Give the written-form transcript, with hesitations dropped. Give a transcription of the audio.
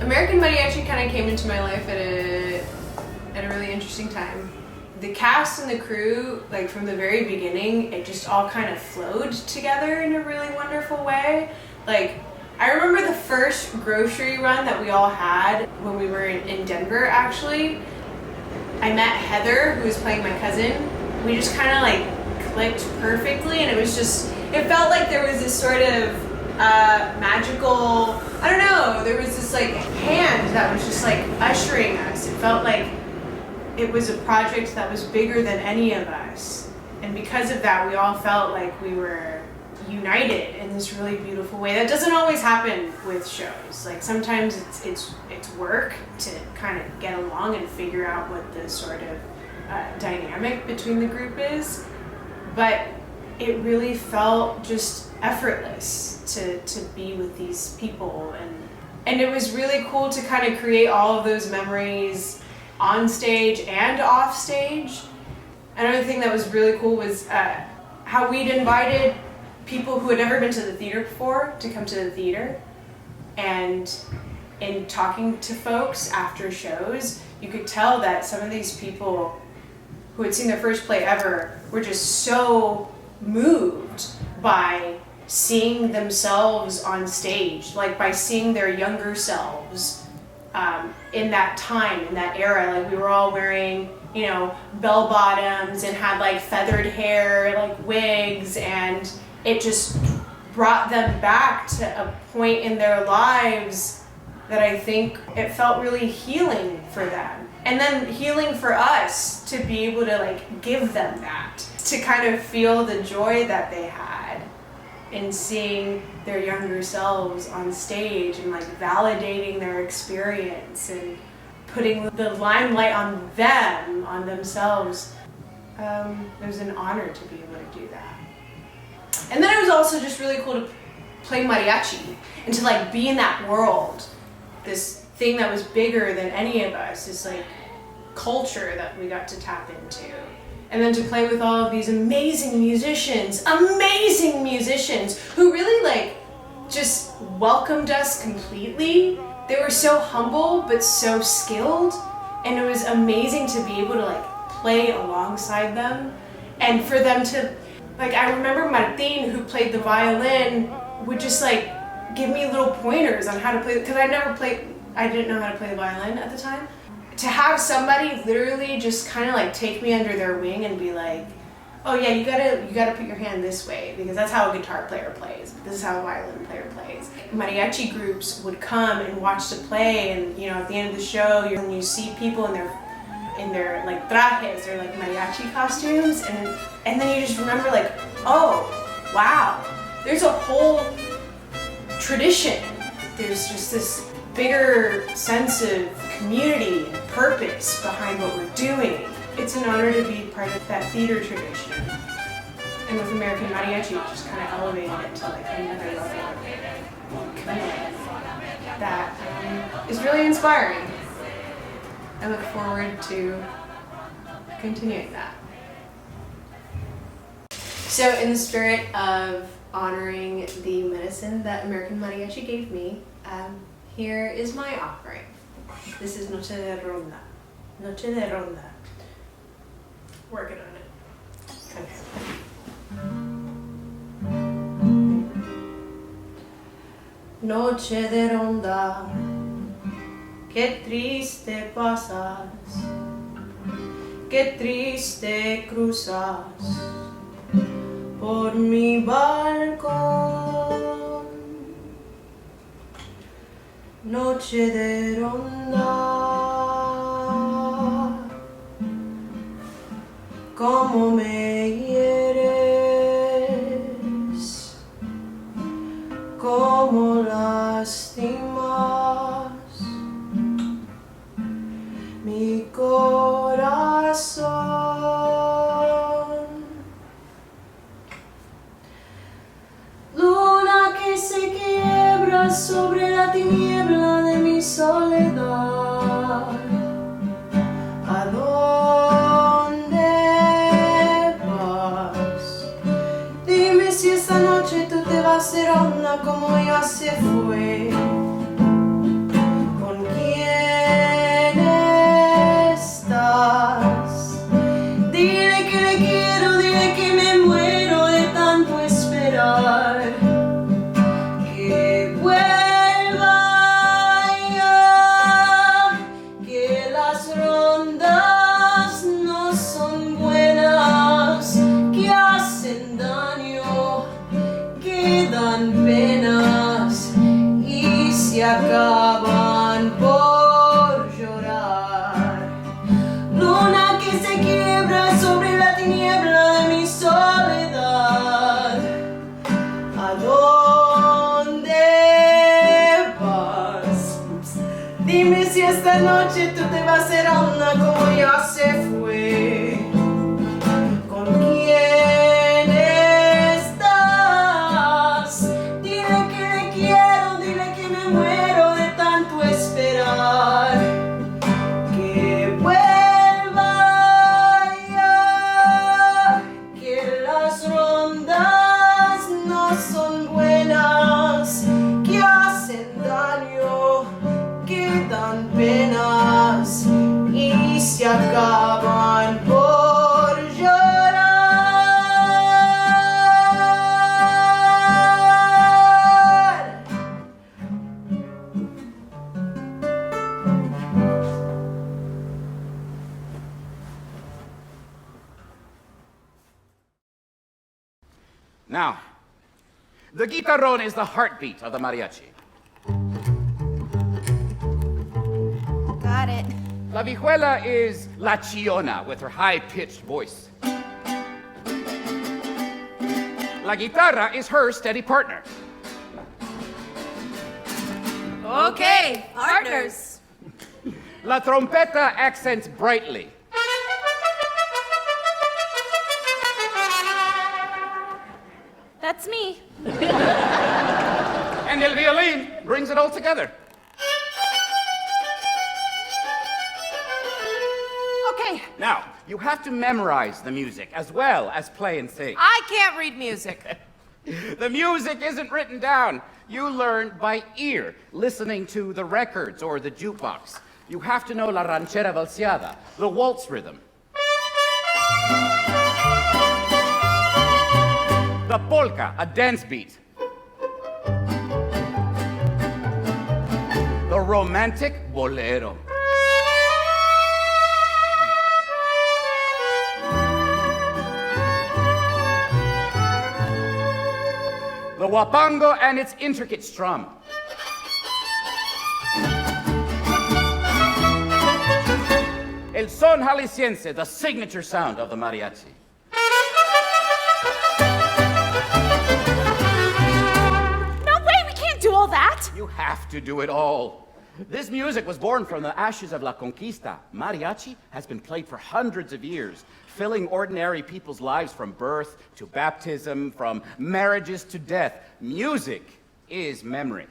American Mariachi kind of came into my life at a really interesting time. The cast and the crew, like from the very beginning, it just all kind of flowed together in a really wonderful way. Like, I remember the first grocery run that we all had when we were in Denver, actually. I met Heather, who was playing my cousin. We just kind of like clicked perfectly, and it felt like there was this sort of magical, I don't know, there was this like hand that was just like ushering us. It felt like it was a project that was bigger than any of us. And because of that, we all felt like we were united in this really beautiful way. That doesn't always happen with shows. Like sometimes it's work to kind of get along and figure out what the sort of dynamic between the group is. But it really felt just effortless to be with these people, and it was really cool to kind of create all of those memories on stage and off stage. Another thing that was really cool was how we'd invited people who had never been to the theater before to come to the theater, and in talking to folks after shows, you could tell that some of these people who had seen their first play ever were just so moved by seeing themselves on stage, like by seeing their younger selves in that time, in that era. Like we were all wearing, you know, bell bottoms and had like feathered hair, like wigs, and it just brought them back to a point in their lives that I think it felt really healing for them. And then healing for us to be able to like give them that, to kind of feel the joy that they had in seeing their younger selves on stage and like validating their experience and putting the limelight on them, on themselves. It was an honor to be able to do that. And then it was also just really cool to play mariachi and to like be in that world, this thing that was bigger than any of us, this like culture that we got to tap into. And then to play with all of these amazing musicians who really like just welcomed us completely. They were so humble but so skilled, and it was amazing to be able to like play alongside them, and for them to, like, I remember Martin, who played the violin, would just like give me little pointers on how to play, because I didn't know how to play the violin at the time. To have somebody literally just kind of like take me under their wing and be like, oh yeah, you gotta put your hand this way, because that's how a guitar player plays. This is how a violin player plays. Mariachi groups would come and watch the play, and you know, at the end of the show, you see people in their like trajes, or like mariachi costumes, and then you just remember like, oh wow, there's a whole tradition. There's just this bigger sense of community and purpose behind what we're doing. It's an honor to be part of that theater tradition. And with American Mariachi, it just kind of elevated it to like another level of commitment that is really inspiring. I look forward to continuing that. So in the spirit of honoring the medicine that American Mariachi gave me, here is my offering. This is Noche de Ronda. Noche de Ronda. Working on it. Okay. Noche de Ronda, qué triste pasas, qué triste cruzas por mi balcón. Noche de ronda, cómo me hieres, cómo lastimas mi corazón. Luna que se quiebra sobre la tiniebla de mi soledad. ¿A dónde vas? Dime si esta noche tú te vas de ronda como ella se fue, con que le quiero, dile que me muero de tanto esperar. Que vuelva ya, que las rondas no son buenas, que hacen daño, que dan penas y se acaban por llorar. Luna que se quiebra sobre la tiniebla de mi soledad. ¿A dónde vas? Dime si esta noche tú te vas a ser Ana como ya se fue. ¿Con quién estás? Dile que le quiero, dile que me muero de tanto esperar. Que vuelva ya, que las rondas no son buenas, que hacen daño, que dan penas y se acaban por llorar. Now, the guitarrón is the heartbeat of the mariachi. Got it. La vihuela is la chillona with her high-pitched voice. La guitarra is her steady partner. Okay, partners. La trompeta accents brightly. That's me. And el violin brings it all together. Okay, Now, you have to memorize the music as well as play and sing. I can't read music. The music isn't written down. You learn by ear, listening to the records or the jukebox. You have to know la ranchera valseada, the waltz rhythm. The polka, a dance beat. The romantic bolero. The huapango and its intricate strum. El son jalisciense, the signature sound of the mariachi. No way, we can't do all that. You have to do it all. This music was born from the ashes of La Conquista. Mariachi has been played for hundreds of years, filling ordinary people's lives from birth to baptism, from marriages to death. Music is memory.